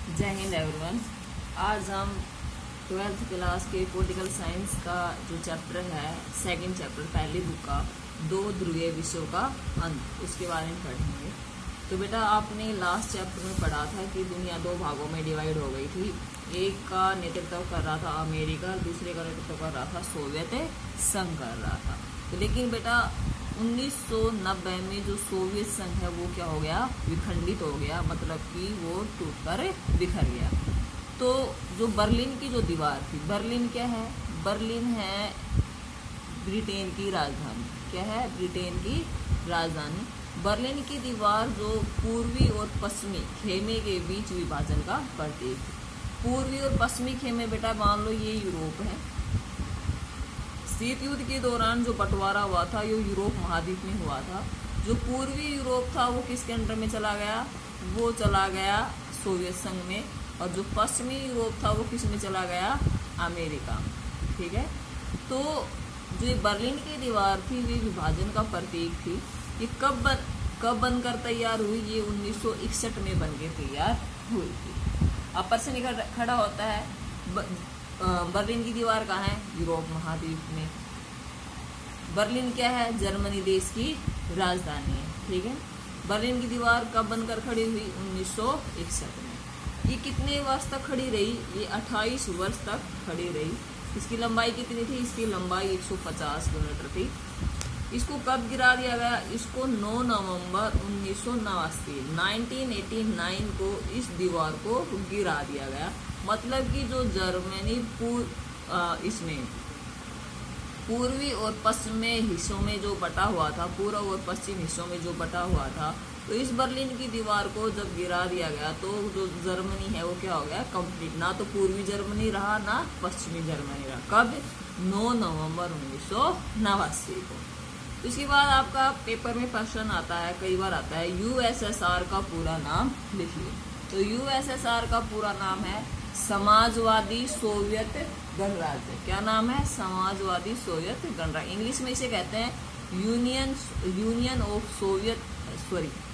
जय हिंद एवरीवन। आज हम 12th क्लास के पॉलिटिकल साइंस का जो चैप्टर है, सेकंड चैप्टर, पहली बुक का दो ध्रुवीय विषयों का अंत, उसके बारे में पढ़ेंगे। तो बेटा आपने लास्ट चैप्टर में पढ़ा था कि दुनिया दो भागों में डिवाइड हो गई थी। एक का नेतृत्व कर रहा था अमेरिका, दूसरे का नेतृत्व कर रहा था सोवियत संघ कर रहा था। तो लेकिन बेटा 1990 में जो सोवियत संघ है वो क्या हो गया, विखंडित हो गया, मतलब कि वो टूटकर बिखर गया। तो जो बर्लिन की जो दीवार थी, बर्लिन क्या है, बर्लिन है ब्रिटेन की राजधानी। क्या है, ब्रिटेन की राजधानी। बर्लिन की दीवार जो पूर्वी और पश्चिमी खेमे के बीच विभाजन का प्रतीक है। पूर्वी और पश्चिमी खेमे बेटा मान लो ये यूरोप है। शीत युद्ध के दौरान जो बंटवारा हुआ था ये यूरोप महाद्वीप में हुआ था। जो पूर्वी यूरोप था वो किसके अंडर में चला गया, वो चला गया सोवियत संघ में। और जो पश्चिमी यूरोप था वो किस में चला गया, अमेरिका में। ठीक है। तो जो ये बर्लिन की दीवार थी वे विभाजन का प्रतीक थी। ये कब बनकर तैयार हुई, ये 1961 में बन के तैयार हुई थी। अब प्रश्न खड़ा होता है, बर्लिन की दीवार कहाँ है, यूरोप महाद्वीप में। बर्लिन क्या है, जर्मनी देश की राजधानी है। ठीक है। बर्लिन की दीवार कब बनकर खड़ी हुई, 1961 में। ये कितने वर्ष तक खड़ी रही, ये 28 वर्ष तक खड़ी रही। इसकी लंबाई कितनी थी, इसकी लंबाई 150 किलोमीटर थी। इसको कब गिरा दिया गया, इसको 9 नवंबर 1989 को इस दीवार को गिरा दिया गया। मतलब कि जो जर्मनी इसमें पूर्वी और पश्चिमी हिस्सों में जो बटा हुआ था, पूर्व और पश्चिम हिस्सों में जो बटा हुआ था, तो इस बर्लिन की दीवार को जब गिरा दिया गया तो जो जर्मनी है वो क्या हो गया, कंप्लीट। ना तो पूर्वी जर्मनी रहा ना पश्चिमी जर्मनी रहा। कब, 9 नवंबर 1989 को। इसके बाद आपका पेपर में प्रश्न आता है, कई बार आता है, यूएसएसआर का पूरा नाम लिखिए। तो यूएसएसआर का पूरा नाम है समाजवादी सोवियत गणराज्य। क्या नाम है, समाजवादी सोवियत गणराज्य। इंग्लिश में इसे कहते हैं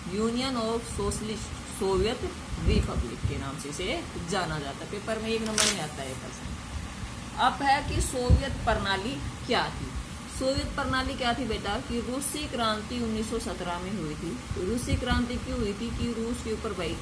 union of socialist Soviet Republic के नाम से इसे जाना जाता है। पेपर में 1 नंबर में आता है प्रश्न। अब है कि सोवियत प्रणाली क्या थी। सोवियत प्रणाली क्या थी बेटा, कि रूसी क्रांति 1917 में हुई थी। रूसी क्रांति क्यों हुई थी कि रूस के ऊपर भाई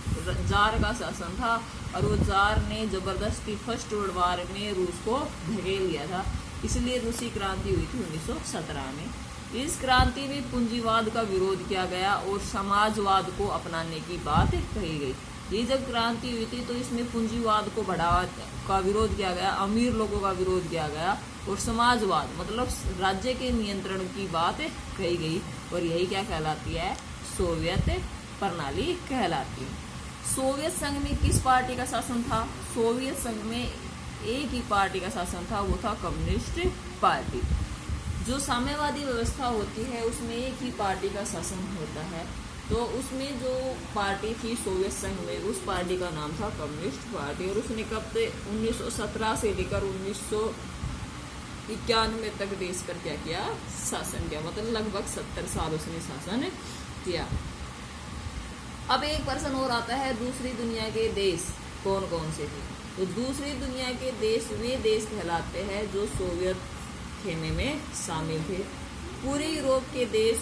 जार का शासन था और वो जार ने जबरदस्ती फर्स्ट वर्ल्ड वार में रूस को धकेल दिया था, इसलिए रूसी क्रांति हुई थी 1917 में। इस क्रांति में पूंजीवाद का विरोध किया गया और समाजवाद को अपनाने की बात कही गई। ये जब क्रांति हुई थी तो इसमें पूंजीवाद को बढ़ावा का विरोध किया गया, अमीर लोगों का विरोध किया गया और समाजवाद मतलब राज्य के नियंत्रण की बात कही गई। और यही क्या कहलाती है, सोवियत प्रणाली कहलाती है। सोवियत संघ में किस पार्टी का शासन था, सोवियत संघ में एक ही पार्टी का शासन था, वो था कम्युनिस्ट पार्टी। जो साम्यवादी व्यवस्था होती है उसमें एक ही पार्टी का शासन होता है। तो उसमें जो पार्टी थी सोवियत संघ में, उस पार्टी का नाम था कम्युनिस्ट पार्टी। और उसने कब से 1917 से लेकर 1991 तक देश पर क्या किया, शासन किया। मतलब लगभग 70 साल उसने शासन किया। अब एक प्रश्न और आता है, दूसरी दुनिया के देश कौन कौन से थे। तो दूसरी दुनिया के देश वे देश कहलाते हैं जो सोवियत खेमे में शामिल थे। पूरे यूरोप के देश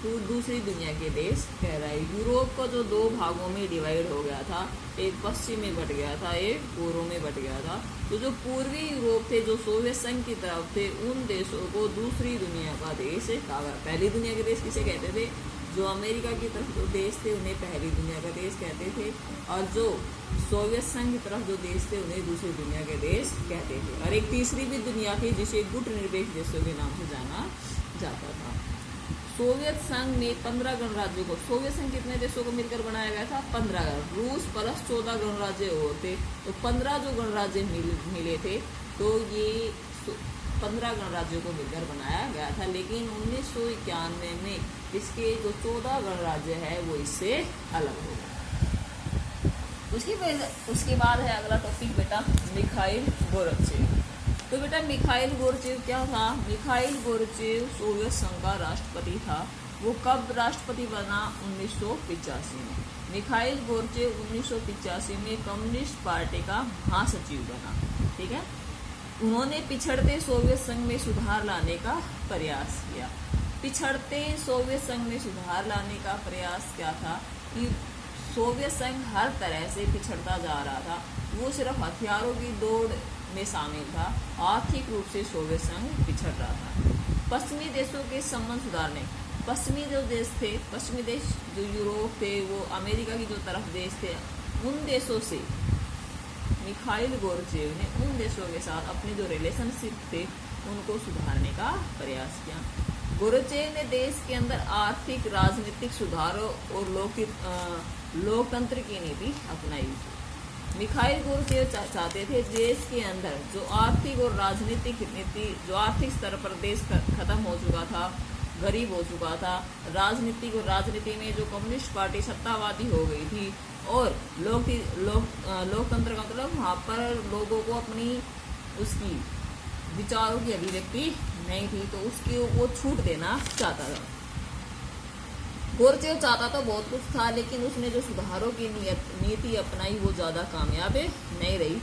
दूसरी दुनिया के देश कह रहा है। यूरोप को जो 2 भागों में डिवाइड हो गया था, एक पश्चिम में बट गया था, एक पूर्व में बट गया था। तो जो पूर्वी यूरोप थे, जो सोवियत संघ की तरफ थे, उन देशों को दूसरी दुनिया का देश कहा गया। पहली दुनिया के देश किसे कहते थे, जो अमेरिका की तरफ जो देश थे उन्हें पहली दुनिया का देश कहते थे, और जो सोवियत संघ की तरफ जो देश थे उन्हें दूसरी दुनिया के देश कहते थे। और एक तीसरी भी दुनिया थी जिसे गुटनिरपेक्ष देशों के नाम से जाना जाता था। सोवियत संघ में 15 गणराज्यों को, सोवियत संघ कितने देशों को मिलकर बनाया गया था, 15। रूस प्लस 14 गणराज्य और थे, तो 15 जो गणराज्य मिले थे, तो ये 15 गणराज्यों को मिलकर बनाया गया था। लेकिन 1991 में इसके जो 14 गणराज्य है वो इससे अलग हो गए। उसके बाद है अगला टॉपिक बेटा, मिखाइल गोर्बाचेव। तो बेटा मिखाइल गोर्बाचेव क्या था, मिखाइल गोर्बाचेव सोवियत संघ का राष्ट्रपति था। वो कब राष्ट्रपति बना, 1985 में। मिखाइल गोर्चेव 1985 में कम्युनिस्ट पार्टी का महासचिव बना। ठीक है, उन्होंने पिछड़ते सोवियत संघ में सुधार लाने का प्रयास किया। पिछड़ते सोवियत संघ में सुधार लाने का प्रयास क्या था कि सोवियत संघ हर तरह से पिछड़ता जा रहा था। वो सिर्फ हथियारों की दौड़ में शामिल था, आर्थिक रूप से सोवियत संघ पिछड़ रहा था। पश्चिमी देशों के संबंध सुधारने, पश्चिमी जो देश थे, पश्चिमी देश जो यूरोप थे, वो अमेरिका की जो तरफ देश थे, उन देशों से मिखाइल गोर्चेव ने उन देशों के साथ अपने जो रिलेशनशिप थे उनको सुधारने का प्रयास किया। गोर्चेव ने देश के अंदर आर्थिक राजनीतिक सुधारों और लोकतंत्र की नीति अपनाई। मिखाइल गोर्चेव चाहते थे देश के अंदर जो आर्थिक और राजनीतिक नीति, जो आर्थिक स्तर पर देश खत्म हो चुका था, गरीब हो चुका था, राजनीतिक और राजनीति में जो कम्युनिस्ट पार्टी सत्तावादी हो गई थी, और लोकतंत्र का मतलब वहाँ पर लोगों को अपनी उसकी विचारों की अभिव्यक्ति नहीं थी, तो उसकी वो छूट देना चाहता था। गोर्चेव चाहता तो बहुत कुछ था, लेकिन उसने जो सुधारों की नीति अपनाई वो ज़्यादा कामयाब नहीं रही।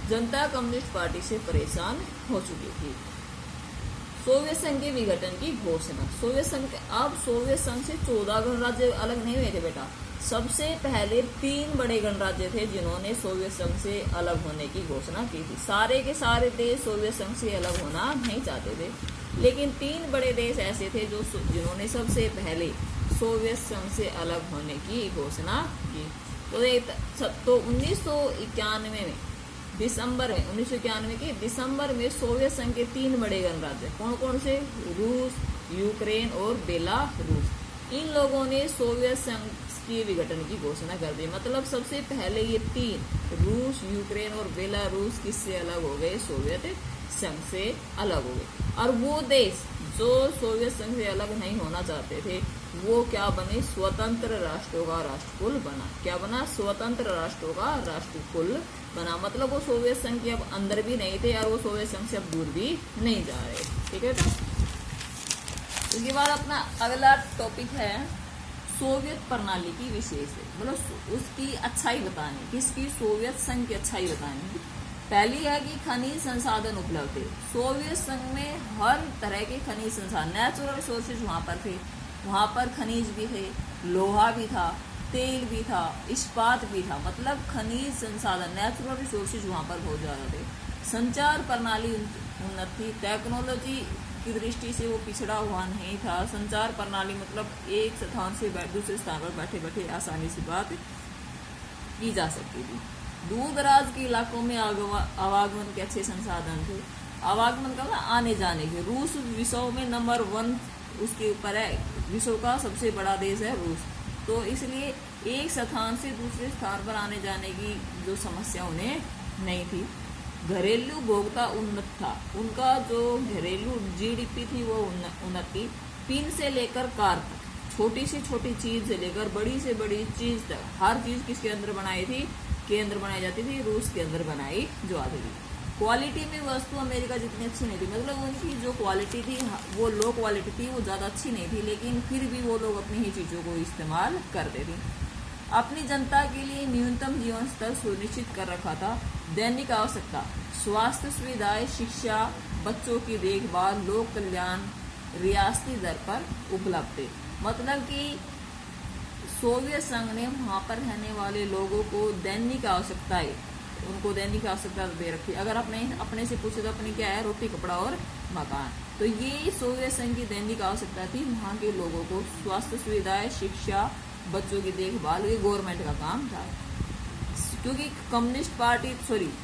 जनता कम्युनिस्ट पार्टी से परेशान हो चुकी थी। सोवियत संघ के विघटन की घोषणा। सोवियत संघ से 14 गणराज्य अलग नहीं हुए थे बेटा। सबसे पहले 3 बड़े गणराज्य थे जिन्होंने सोवियत संघ से अलग होने की घोषणा की थी। सारे के सारे देश सोवियत संघ से अलग होना नहीं चाहते थे, लेकिन 3 बड़े देश ऐसे थे जो जिन्होंने सबसे पहले सोवियत संघ से अलग होने की घोषणा की। तो 1991 में दिसंबर में 1991 के दिसंबर में सोवियत संघ के 3 बड़े गणराज्य कौन कौन से? रूस, यूक्रेन और बेलारूस। इन लोगों ने सोवियत संघ के विघटन की घोषणा कर दी। मतलब सबसे पहले ये 3 रूस, यूक्रेन और बेलारूस किससे अलग हो गए? सोवियत संघ से अलग हो गए। और वो देश जो सोवियत संघ से अलग नहीं होना चाहते थे वो क्या बने? स्वतंत्र राष्ट्रों का राष्ट्रकुल बना। क्या बना? स्वतंत्र राष्ट्रों का राष्ट्रकुल बना। मतलब वो सोवियत संघ के अब अंदर भी नहीं थे और वो सोवियत संघ से अब दूर भी नहीं जा रहे। ठीक है बेटा। उसके बाद अपना अगला टॉपिक है सोवियत प्रणाली की विशेषता, मतलब उसकी अच्छाई बतानी। किसकी? सोवियत संघ की अच्छाई बतानी। पहली है कि खनिज संसाधन उपलब्ध थे। सोवियत संघ में हर तरह के खनिज संसाधन, नेचुरल रिसोर्सेज वहाँ पर थे। वहाँ पर खनिज भी थे, लोहा भी था, तेल भी था, इस्पात भी था। मतलब खनिज संसाधन, नेचुरल रिसोर्सेज वहाँ पर बहुत ज़्यादा थे। संचार प्रणाली उन्नत थी। टेक्नोलॉजी की दृष्टि से वो पिछड़ा हुआ नहीं था। संचार प्रणाली मतलब एक स्थान से दूसरे स्थान पर बैठे बैठे आसानी से बात की जा सकती थी। दूर दराज के इलाकों में आवागमन के अच्छे संसाधन थे। आवागमन का मतलब आने जाने के। रूस विश्व में नंबर 1 उसके ऊपर है। विश्व का सबसे बड़ा देश है रूस, तो इसलिए एक स्थान से दूसरे स्थान पर आने जाने की जो समस्या उन्हें नहीं थी। घरेलू उपभोक्ता उन्नत था। उनका जो घरेलू जीडीपी थी वो उन्नत थी। पिन से लेकर कार तक, छोटी से छोटी चीज से लेकर बड़ी से बड़ी चीज तक, हर चीज किसके अंदर बनाई थी? केंद्र बनाई जाती थी, रूस के अंदर बनाई जो आती थी। क्वालिटी में वस्तु अमेरिका जितनी अच्छी नहीं थी। मतलब उनकी जो क्वालिटी थी वो लो क्वालिटी थी, वो ज़्यादा अच्छी नहीं थी, लेकिन फिर भी वो लोग अपनी ही चीज़ों को इस्तेमाल करते थे। अपनी जनता के लिए न्यूनतम जीवन स्तर सुनिश्चित कर रखा था। दैनिक आवश्यकता, स्वास्थ्य सुविधाएं, शिक्षा, बच्चों की देखभाल, लोक कल्याण रियासती दर पर उपलब्ध थे। मतलब कि सोवियत संघ ने वहाँ पर रहने वाले लोगों को दैनिक आवश्यकताएं, उनको दैनिक आवश्यकता दे रखी। अगर अपने से पूछे तो अपनी क्या है? रोटी, कपड़ा और मकान। तो ये सोवियत संघ की दैनिक आवश्यकता थी। वहाँ के लोगों को स्वास्थ्य सुविधाएं, शिक्षा, बच्चों की देखभाल, ये गवर्नमेंट का काम था। क्योंकि कम्युनिस्ट पार्टी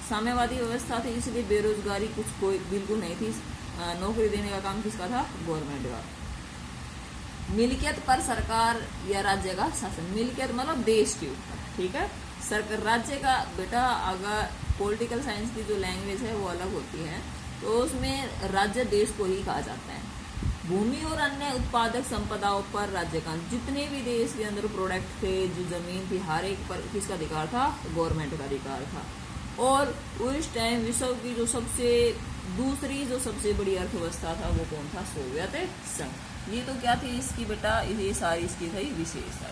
साम्यवादी व्यवस्था थी, इसलिए बेरोजगारी कोई बिल्कुल नहीं थी। नौकरी देने का काम किसका था? गवर्नमेंट का। मिल्कियत पर सरकार या राज्य का शासन। मिल्कियत मतलब देश के ऊपर। ठीक है। सरकार राज्य का बेटा, अगर पॉलिटिकल साइंस की जो लैंग्वेज है वो अलग होती है, तो उसमें राज्य देश को ही कहा जाता है। भूमि और अन्य उत्पादक संपदाओं पर राज्य का, जितने भी देश के अंदर प्रोडक्ट थे, जो जमीन थी, हर एक पर किसका अधिकार था? गवर्नमेंट का अधिकार था। और उस टाइम विश्व की दूसरी जो सबसे बड़ी अर्थव्यवस्था था वो कौन था? सोवियत संघ। ये तो क्या थी इसकी बेटा? ये सारी इसकी थी विशेषता।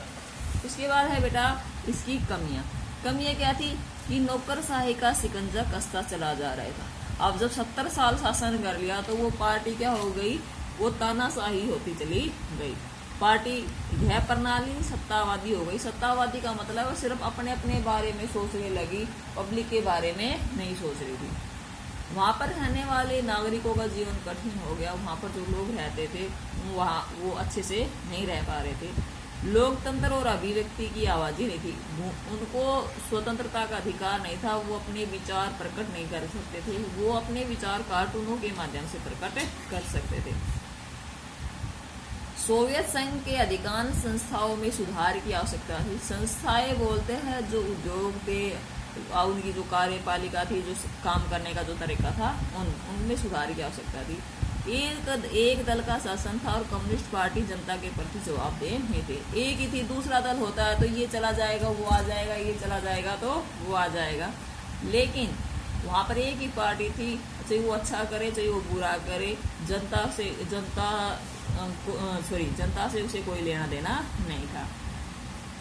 उसके बाद है बेटा इसकी कमियां क्या थी कि नौकरशाही का शिकंजा कसता चला जा रहा था। अब जब 70 साल शासन कर लिया तो वो पार्टी क्या हो गई, वो तानाशाही होती चली गई। पार्टी यह प्रणाली सत्तावादी हो गई। सत्तावादी का मतलब है सिर्फ अपने अपने बारे में सोचने लगी, पब्लिक के बारे में नहीं सोच रही थी। वहाँ पर रहने वाले नागरिकों का जीवन कठिन हो गया। वहाँ पर जो लोग रहते थे वहाँ वो अच्छे से नहीं रह पा रहे थे। लोकतंत्र और अभिव्यक्ति की आवाज ही नहीं थी, उनको स्वतंत्रता का अधिकार नहीं था, वो अपने विचार प्रकट नहीं कर सकते थे। वो अपने विचार कार्टूनों के माध्यम से प्रकट कर सकते थे। सोवियत संघ के अधिकांश संस्थाओं में सुधार की आवश्यकता थी। संस्थाएं बोलते हैं जो उद्योग थे, उनकी जो कार्यपालिका थी, जो काम करने का जो तरीका था, उनमें सुधार की आवश्यकता थी। एक दल का शासन था और कम्युनिस्ट पार्टी जनता के प्रति जवाबदेह नहीं थे। एक ही थी, दूसरा दल होता है तो ये चला जाएगा वो आ जाएगा, ये चला जाएगा तो वो आ जाएगा। लेकिन वहाँ पर एक ही पार्टी थी, चाहे वो अच्छा करे चाहे वो बुरा करे, जनता से उसे कोई लेना देना नहीं था।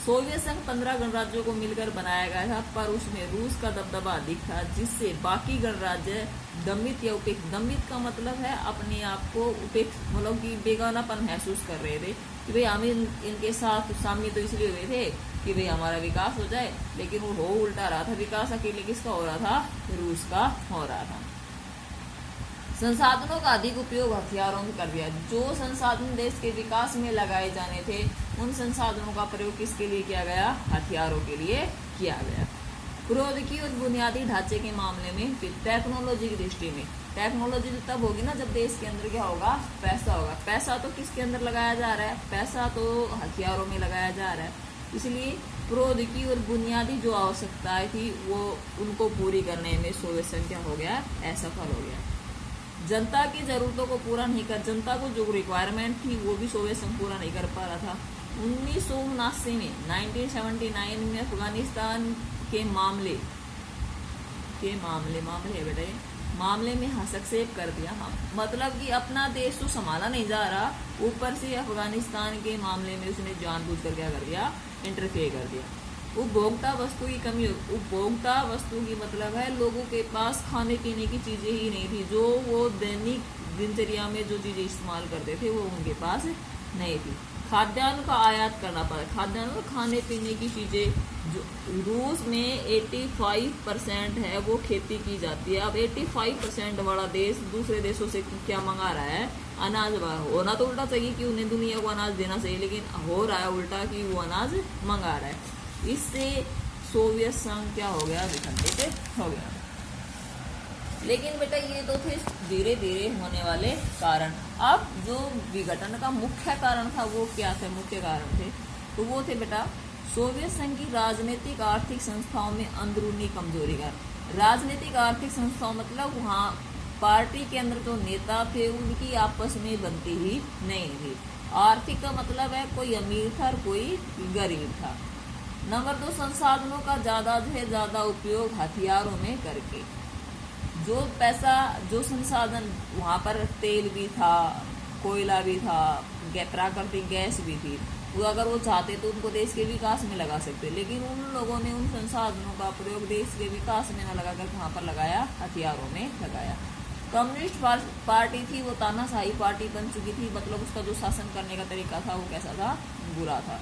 सोवियत संघ 15 गणराज्यों को मिलकर बनाया गया था, पर उसमें रूस का दबदबा अधिक था, जिससे बाकी गणराज्य दमित या उपेक्षित, दमित का मतलब है अपने आप को उपेक्षित, मतलब कि बेगानापन महसूस कर रहे थे कि भाई हम इनके साथ सामने तो इसलिए हुए थे कि भाई हमारा विकास हो जाए, लेकिन वो हो उल्टा रहा था। विकास अकेले किसका हो रहा था, रूस का हो रहा था। संसाधनों का अधिक उपयोग हथियारों में कर दिया। जो संसाधन देश के विकास में लगाए जाने थे, उन संसाधनों का प्रयोग किसके लिए किया गया, हथियारों के लिए किया गया। प्रौद्योगिकी और बुनियादी ढांचे के मामले में टेक्नोलॉजी की दृष्टि में, टेक्नोलॉजी तो तब होगी ना जब देश के अंदर क्या होगा, पैसा होगा। पैसा तो किसके अंदर लगाया जा रहा है, पैसा तो हथियारों में लगाया जा रहा है। इसलिए प्रौद्योगिकी और बुनियादी जो आवश्यकताएं थी वो उनको पूरी करने में सोवियत संघ क्या हो गया, असफल हो गया। जनता की जरूरतों को पूरा नहीं कर, जनता को जो रिक्वायरमेंट थी वो भी सोवियत संघ पूरा नहीं कर पा रहा था। 1979 में 1979 में अफगानिस्तान के मामले में हस्तक्षेप कर दिया। मतलब कि अपना देश तो संभाला नहीं जा रहा, ऊपर से अफगानिस्तान के मामले में उसने जानबूझकर क्या कर दिया, इंटरफेयर कर दिया। उपभोक्ता वस्तु की कमी, उपभोक्ता वस्तु की मतलब है लोगों के पास खाने पीने की चीजें ही नहीं थी, जो वो दैनिक दिनचर्या में जो चीजें इस्तेमाल करते थे वो उनके पास नहीं थी। खाद्यान्न का आयात करना पड़ा, खाद्यान्न खाने पीने की चीजें जो रूस में 85% है वो खेती की जाती है। अब 85% वाला देश दूसरे देशों से क्या मंगा रहा है, अनाज। होना तो उल्टा चाहिए कि उन्हें दुनिया को अनाज देना चाहिए, लेकिन हो रहा है उल्टा कि वो अनाज मंगा रहा है। इससे सोवियत संघ क्या हो गया, विखंडित हो गया। लेकिन बेटा ये तो थे धीरे धीरे होने वाले कारण। अब जो विघटन का मुख्य कारण था वो क्या थे, मुख्य कारण थे तो वो थे बेटा सोवियत संघ की राजनीतिक आर्थिक संस्थाओं में अंदरूनी कमजोरी का। राजनीतिक आर्थिक संस्थाओं मतलब वहाँ पार्टी के अंदर जो नेता थे उनकी आपस में बनती ही नहीं थी। आर्थिक का मतलब है कोई अमीर था और कोई गरीब था। नंबर 2, संसाधनों का ज्यादा उपयोग हथियारों में करके। जो पैसा, जो संसाधन वहाँ पर तेल भी था, कोयला भी था, प्राकृतिक गैस भी थी, वो अगर वो चाहते तो उनको देश के विकास में लगा सकते, लेकिन उन लोगों ने उन संसाधनों का प्रयोग देश के विकास में न लगाकर वहाँ पर लगाया, हथियारों में लगाया। कम्युनिस्ट पार्टी थी वो तानाशाही पार्टी बन चुकी थी, मतलब उसका जो शासन करने का तरीका था वो कैसा था, बुरा था।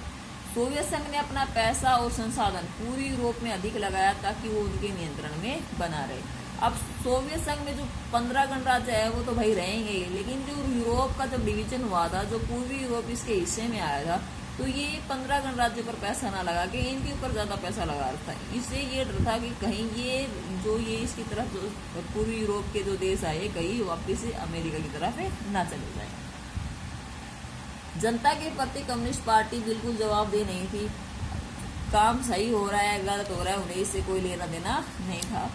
सोवियत संघ ने अपना पैसा और संसाधन पूरी यूरोप में अधिक लगाया ताकि वो उनके नियंत्रण में बना रहे। अब सोवियत संघ में जो 15 गणराज्य है वो तो भाई रहेंगे ही, लेकिन जो यूरोप का जब डिवीजन हुआ था, जो पूर्वी यूरोप इसके हिस्से में आया था, तो ये 15 गणराज्य पर पैसा ना लगा के इनके ऊपर ज्यादा पैसा लगा रहा था। इससे ये डर था कि कहीं ये इसकी तरफ जो पूर्वी यूरोप के जो देश आए कहीं वापिस अमेरिका की तरफ ना चले जाए। जनता के प्रति कम्युनिस्ट पार्टी बिल्कुल जवाबदेह नहीं थी। काम सही हो रहा है गलत हो रहा है उन्हें इससे कोई लेना देना नहीं था।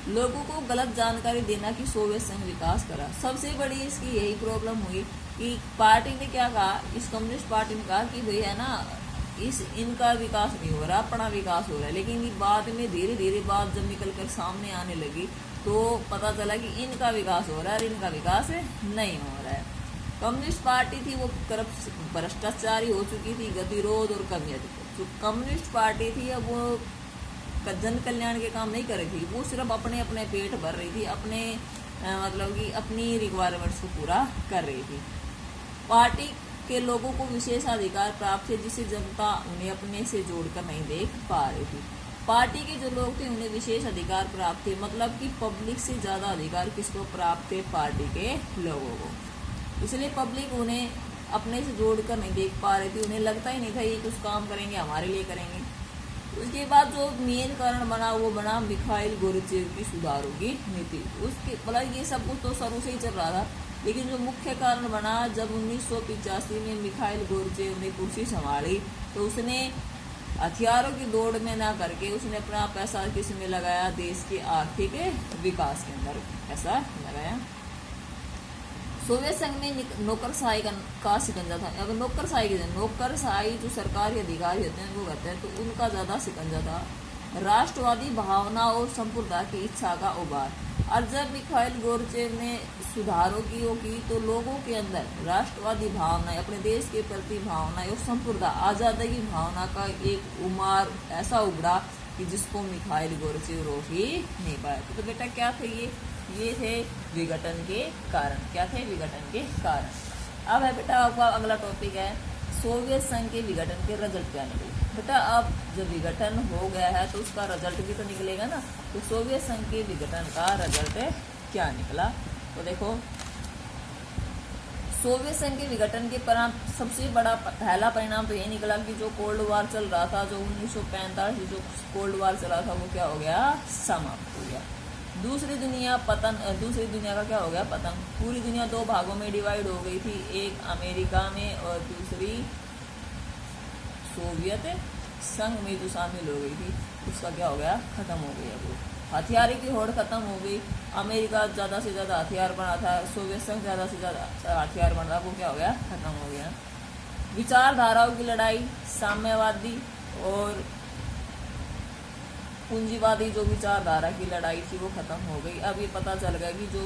लोगों को गलत जानकारी देना कि सोवियत संघ विकास करा, सबसे बड़ी इसकी यही प्रॉब्लम हुई कि पार्टी ने क्या कहा, इस कम्युनिस्ट पार्टी ने कहा कि भाई है ना इनका विकास नहीं हो रहा, अपना विकास हो रहा है। लेकिन बाद में धीरे धीरे बात जब निकल कर सामने आने लगी तो पता चला कि इनका विकास हो रहा है और इनका विकास नहीं हो रहा है। कम्युनिस्ट पार्टी थी वो करप्ट भ्रष्टाचारी हो चुकी थी, गतिरोध और कमियां थी। जो कम्युनिस्ट पार्टी थी अब वो जन कल्याण के काम नहीं कर रही थी, वो सिर्फ अपने अपने पेट भर रही थी, अपने मतलब कि अपनी रिक्वायरमेंट्स को पूरा कर रही थी। पार्टी के लोगों को विशेषाधिकार प्राप्त थे जिसे जनता उन्हें अपने से जोड़कर नहीं देख पा रही थी। पार्टी के जो लोग थे उन्हें विशेष अधिकार प्राप्त थे, मतलब कि पब्लिक से ज़्यादा अधिकार किसको प्राप्त थे? पार्टी के लोगों को। इसलिए पब्लिक उन्हें अपने से जोड़कर नहीं देख पा रही थी, उन्हें लगता ही नहीं था ये कुछ काम करेंगे, हमारे लिए करेंगे। उसके बाद जो मेन कारण बना वो बना मिखाइल गोर्बाचेव की सुधारों की नीति। उसके मतलब ये सब कुछ तो शुरू से ही चल रहा था, लेकिन जो मुख्य कारण बना जब 1985 में मिखाइल गोर्बाचेव ने कुर्सी संभाली तो उसने हथियारों की दौड़ में ना करके उसने अपना पैसा किस में लगाया? देश के आर्थिक विकास के अंदर पैसा लगाया। सोवियत संघ में नौकरशाही का शिकंजा था। अगर नौकरशाही जो सरकारी अधिकारी होते हैं वो कहते हैं, तो उनका ज़्यादा शिकंजा था। राष्ट्रवादी भावना और संप्रभुता की इच्छा का उभार। और जब मिखाइल गोर्बाचेव ने सुधारों की तो लोगों के अंदर राष्ट्रवादी भावना, अपने देश के प्रति भावना और संप्रभुता, आज़ादी की भावना का एक उमार ऐसा उभरा कि जिसको मिखाइल गोर्बाचेव रोक ही नहीं पाया। तो बेटा क्या थे ये थे विघटन के कारण। क्या थे? विघटन के कारण। अब है बेटा आपका अगला टॉपिक है सोवियत संघ के विघटन के रिजल्ट क्या निकले। बेटा अब जब विघटन हो गया है तो उसका रिजल्ट भी तो निकलेगा ना। तो सोवियत संघ के विघटन का रिजल्ट क्या निकला? तो देखो, सोवियत संघ के विघटन के परिणाम सबसे बड़ा पहला परिणाम तो ये निकला कि जो कोल्ड वार चल रहा था, जो 1945 जो कोल्ड वार चला था वो क्या हो गया? समाप्त हो गया। दूसरी दुनिया का क्या हो गया? पतन। पूरी दुनिया दो भागों में डिवाइड हो गई थी, एक अमेरिका में और दूसरी सोवियत संघ में जो शामिल हो गई थी, उसका क्या हो गया? खत्म हो गया। वो हथियारों की होड़ खत्म हो गई। अमेरिका ज़्यादा से ज़्यादा हथियार बना था, सोवियत संघ ज़्यादा से ज़्यादा हथियार बन रहा, वो क्या हो गया? खत्म हो गया। विचारधाराओं की लड़ाई, साम्यवादी और पूंजीवादी जो विचारधारा की लड़ाई थी वो खत्म हो गई। अब ये पता चल गया कि जो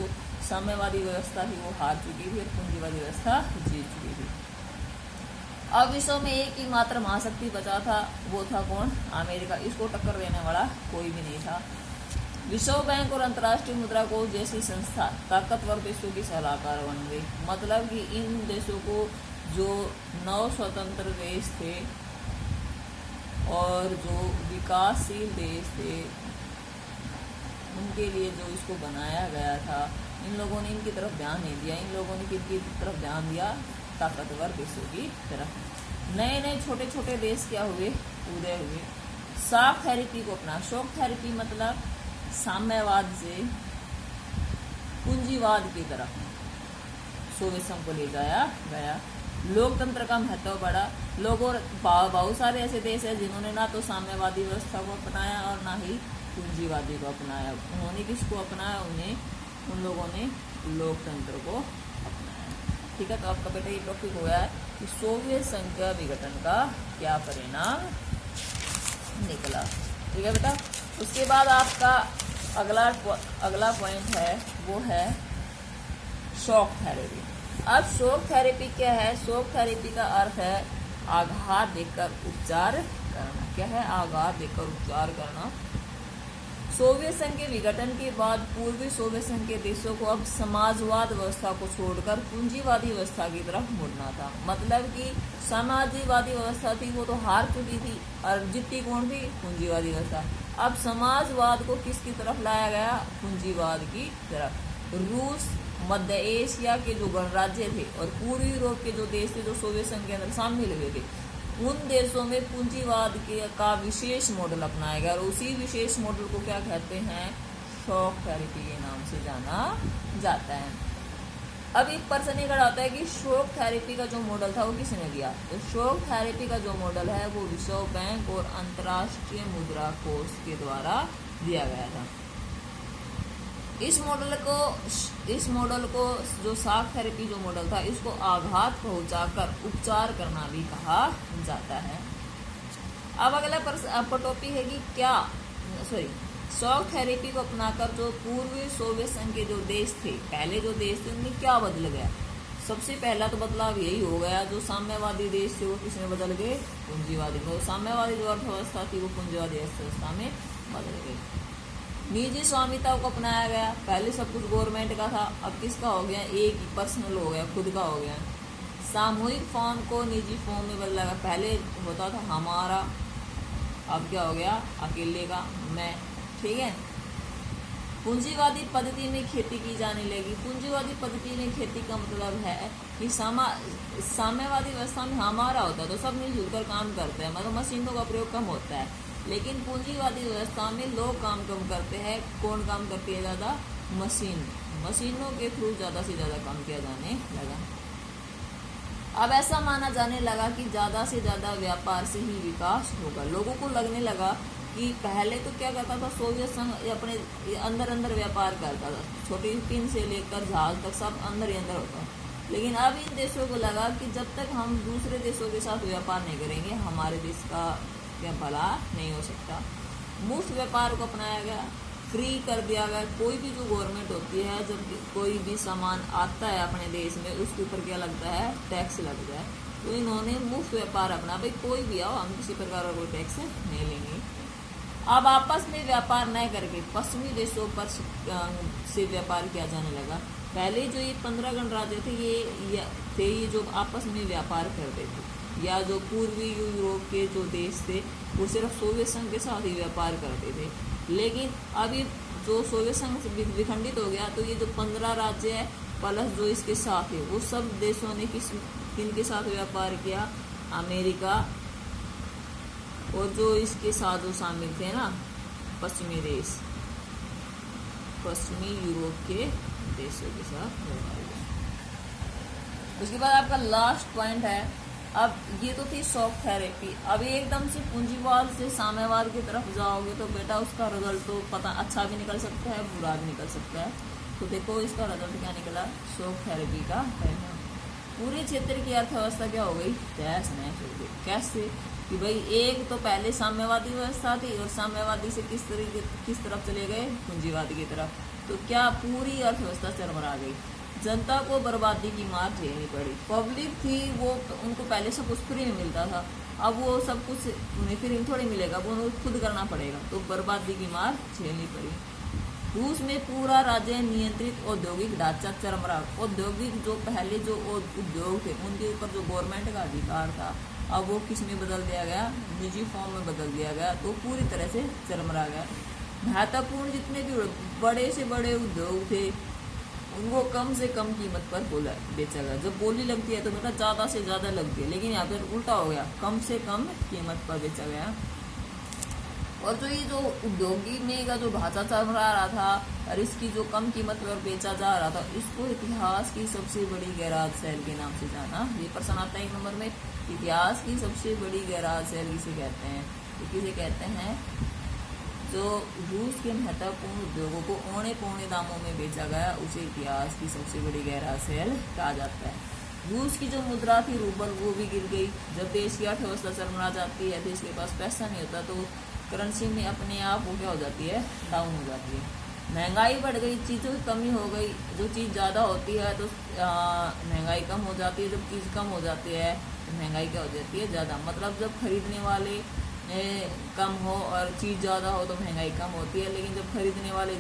साम्यवादी व्यवस्था थी वो हार चुकी थी और पूंजीवादी व्यवस्था जीत चुकी थी। अब विश्व में एक ही मात्र महाशक्ति बचा था, वो था कौन? अमेरिका। इसको टक्कर देने वाला कोई भी नहीं था। विश्व बैंक और अंतर्राष्ट्रीय मुद्रा कोष जैसी संस्था ताकतवर देशों की सलाहकार बन गई। मतलब कि इन देशों को जो नव स्वतंत्र देश थे और जो विकासशील देश थे उनके लिए जो इसको बनाया गया था, इन लोगों ने इनकी तरफ ध्यान नहीं दिया। इन लोगों ने किसकी तरफ ध्यान दिया? ताकतवर देशों की तरफ। नए नए छोटे छोटे देश क्या हुए? उदय हुए। शॉक थेरेपी को अपना। शॉक थेरेपी मतलब साम्यवाद से पूंजीवाद की तरफ सोवियत संघ को ले जाया गया। लोकतंत्र का महत्व बढ़ा। लोगों बहुत सारे ऐसे देश हैं जिन्होंने ना तो साम्यवादी व्यवस्था को अपनाया और ना ही पूंजीवादी को अपनाया। उन्होंने किसको अपनाया? उन लोगों ने लोकतंत्र को अपनाया। ठीक है, तो आपका बेटा ये टॉपिक हो गया है कि सोवियत संघ का विघटन का क्या परिणाम निकला। ठीक है बेटा, उसके बाद आपका अगला पॉइंट है वो है शॉक थेरेपी। अब शॉक थेरेपी क्या है? शॉक थेरेपी का अर्थ है आघात देकर उपचार करना। क्या है? आघात देकर उपचार करना। सोवियत संघ के विघटन के बाद पूर्वी सोवियत संघ के देशों को अब समाजवाद व्यवस्था को छोड़कर पूंजीवादी व्यवस्था की तरफ मुड़ना था। मतलब कि समाजवादी व्यवस्था थी वो तो हार चुकी थी और जीती कौन थी? पूंजीवादी व्यवस्था। अब समाजवाद को किसकी तरफ लाया गया? पूंजीवाद की तरफ। रूस, मध्य एशिया के जो गणराज्य थे और पूर्वी यूरोप के जो देश थे जो सोवियत संघ के अंदर शामिल हुए थे, उन देशों में पूंजीवाद का विशेष मॉडल अपनाया गया और उसी विशेष मॉडल को क्या कहते हैं? शॉक थेरेपी के नाम से जाना जाता है। अब एक प्रश्न ये खड़ा होता है कि शॉक थेरेपी का जो मॉडल था वो किसने दिया? तो शॉक थेरेपी का जो मॉडल है वो विश्व बैंक और अंतर्राष्ट्रीय मुद्रा कोष के द्वारा दिया गया था। इस मॉडल को जो शॉक थेरेपी जो मॉडल था, इसको आघात पहुंचाकर उपचार करना भी कहा जाता है। अब अगला टॉपिक है कि शॉक थेरेपी को अपनाकर जो पूर्वी सोवियत संघ के जो देश थे, पहले जो देश थे, उनमें क्या बदल गया? सबसे पहला तो बदलाव यही हो गया, जो साम्यवादी देश थे वो किसमें बदल गए, पूंजीवादी में। साम्यवादी जो अर्थव्यवस्था थी वो पूंजीवादी अर्थव्यवस्था में बदल गई। निजी स्वामित्व को अपनाया गया, पहले सब कुछ गवर्नमेंट का था, अब किसका हो गया, एक पर्सनल हो गया, खुद का हो गया। सामूहिक फॉर्म को निजी फॉर्म में बदला गया, पहले होता था हमारा, अब क्या हो गया, अकेले का, मैं, ठीक है। पूंजीवादी पद्धति में खेती की जाने लगी। पूंजीवादी पद्धति में खेती का मतलब है कि साम्यवादी व्यवस्था में हमारा होता है तो सब मिलजुल कर काम करते हैं, मतलब मशीनों का प्रयोग कम होता है। लेकिन पूंजीवादी व्यवस्था में लोग काम कम करते हैं। कौन काम करती है ज़्यादा, मशीन, मशीनों के थ्रू ज़्यादा से ज़्यादा काम किया जाने लगा। अब ऐसा माना जाने लगा कि ज़्यादा से ज़्यादा व्यापार से ही विकास होगा। लोगों को लगने लगा कि पहले तो क्या करता था, सोवियत संघ अपने अंदर अंदर व्यापार करता था, छोटी पिन से लेकर जहाज तक सब अंदर ही अंदर होता। लेकिन अब इन देशों को लगा कि जब तक हम दूसरे देशों के साथ व्यापार नहीं करेंगे हमारे देश का क्या भला नहीं हो सकता। मुफ्त व्यापार को अपनाया गया, फ्री कर दिया गया। कोई भी जो गवर्नमेंट होती है, जब कोई भी सामान आता है अपने देश में उसके ऊपर क्या लगता है, टैक्स लगता है। तो इन्होंने मुफ्त व्यापार अपना, भाई कोई भी आओ हम किसी प्रकार का कोई टैक्स नहीं लेंगे। अब आपस में व्यापार न करके पश्चिमी देशों पर से व्यापार किया जाने लगा। पहले जो ये 15 गणराज्य थे ये जो आपस में व्यापार करते थे, या जो पूर्वी यूरोप के जो देश थे वो सिर्फ सोवियत संघ के साथ ही व्यापार करते थे। लेकिन अभी जो सोवियत संघ विखंडित हो गया तो ये जो 15 राज्य है प्लस जो इसके साथ है वो सब देशों ने किनके साथ व्यापार किया, अमेरिका और जो इसके साथ जो शामिल थे ना पश्चिमी देश, पश्चिमी यूरोप के देशों के साथ व्यापार किया। उसके बाद आपका लास्ट पॉइंट है, अब ये तो थी शॉक थेरेपी। अब एकदम से पूंजीवाद से साम्यवाद की तरफ जाओगे तो बेटा उसका रिजल्ट तो पता अच्छा भी निकल सकता है, बुरा भी निकल सकता है। तो देखो इसका रिजल्ट क्या निकला, शॉक थेरेपी का परिणाम। पूरे क्षेत्र की अर्थव्यवस्था क्या हो गई, तहस नहस हो गई। कैसे कि भाई एक तो पहले साम्यवादी व्यवस्था थी और साम्यवादी से किस तरफ चले गए, पूंजीवादी की तरफ। तो क्या पूरी अर्थव्यवस्था चरमरा गई, जनता को बर्बादी की मार झेलनी पड़ी। पब्लिक थी वो, उनको पहले सब कुछ फ्री में मिलता था, अब वो सब कुछ उन्हें फ्री में थोड़ी मिलेगा, वो उनको खुद करना पड़ेगा, तो बर्बादी की मार झेलनी पड़ी। रूस में पूरा राज्य नियंत्रित औद्योगिक ढांचा चरमरा। औद्योगिक जो पहले जो उद्योग थे उनके ऊपर जो गवर्नमेंट का अधिकार था अब वो किस में बदल दिया गया, निजी फॉर्म में बदल दिया गया, तो पूरी तरह से चरमरा गया। महत्वपूर्ण जितने भी बड़े से बड़े उद्योग थे उनको कम से कम कीमत पर बेचा गया। जब बोली लगती है तो मतलब ज़्यादा से ज़्यादा लगती है, लेकिन यहाँ पर उल्टा हो गया, कम से कम कीमत पर बेचा गया। और जो ये जो उद्योगी में का जो ढांचा चरमरा रहा था और इसकी जो कम कीमत पर बेचा जा रहा था, इसको इतिहास की सबसे बड़ी गैराज सेल के नाम से जाना। ये प्रश्न आता है 1 नंबर में, इतिहास की सबसे बड़ी गैराज सेल किसे कहते हैं, तो किसे कहते हैं जो रूस के महत्वपूर्ण उद्योगों को औने पौने दामों में बेचा गया उसे इतिहास की सबसे बड़ी गैराज सेल कहा जाता है। रूस की जो मुद्रा थी रूबल वो भी गिर गई। जब देश की अर्थव्यवस्था चरमरा जाती है, देश के पास पैसा नहीं होता तो करेंसी में अपने आप वो क्या हो जाती है, डाउन हो जाती है। महंगाई बढ़ गई, चीज़ों की कमी हो गई। जो चीज़ ज़्यादा होती है तो महंगाई कम हो जाती है, जब चीज़ कम हो जाती है तो महंगाई क्या हो जाती है, ज़्यादा। मतलब जब खरीदने वाले कम हो और चीज़ ज़्यादा हो तो महंगाई कम होती है, लेकिन जब खरीदने वाले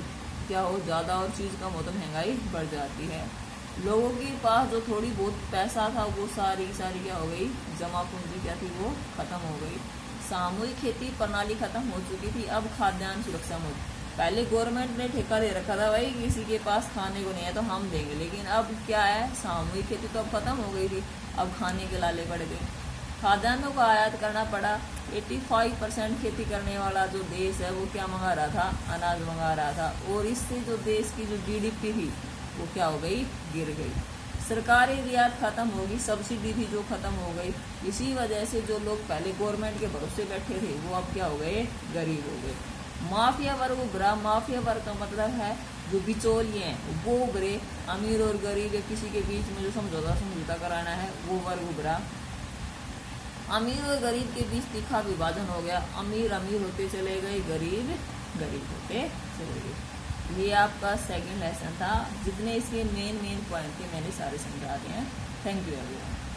क्या हो ज़्यादा और चीज़ कम हो तो महंगाई बढ़ जाती है। लोगों के पास जो थोड़ी बहुत पैसा था वो सारी क्या हो गई, जमा पूंजी क्या थी वो खत्म हो गई। सामूहिक खेती प्रणाली खत्म हो चुकी थी। अब खाद्यान्न सुरक्षा मुद्दा, पहले गवर्नमेंट ने ठेका दे रखा था, भाई किसी के पास खाने को नहीं है तो हम देंगे, लेकिन अब क्या है, सामूहिक खेती तो अब खत्म हो गई थी, अब खाने के लाले पड़ गए। खाद्यान्नों को आयात करना पड़ा। 85% खेती करने वाला जो देश है वो क्या मंगा रहा था, अनाज मंगा रहा था, और इससे जो देश की जो GDP थी वो क्या हो गई, गिर गई। सरकारी रियायत खत्म होगी, सब्सिडी थी जो खत्म हो गई। इसी वजह से जो लोग पहले गवर्नमेंट के भरोसे बैठे थे वो अब क्या हो गए, गरीब हो गए। माफिया वर्ग उभरा। माफिया वर्ग का मतलब है जो बिचौलिए हैं वो उभरे। अमीर और गरीब या किसी के बीच में जो समझौता कराना है वो वर्ग उभरा। अमीर और गरीब के बीच तीखा विभाजन हो गया। अमीर होते चले गए, गरीब होते चले गए। ये आपका सेकंड लेसन था। जितने इसके मेन पॉइंट थे मैंने सारे समझा दिए हैं। Thank you everyone.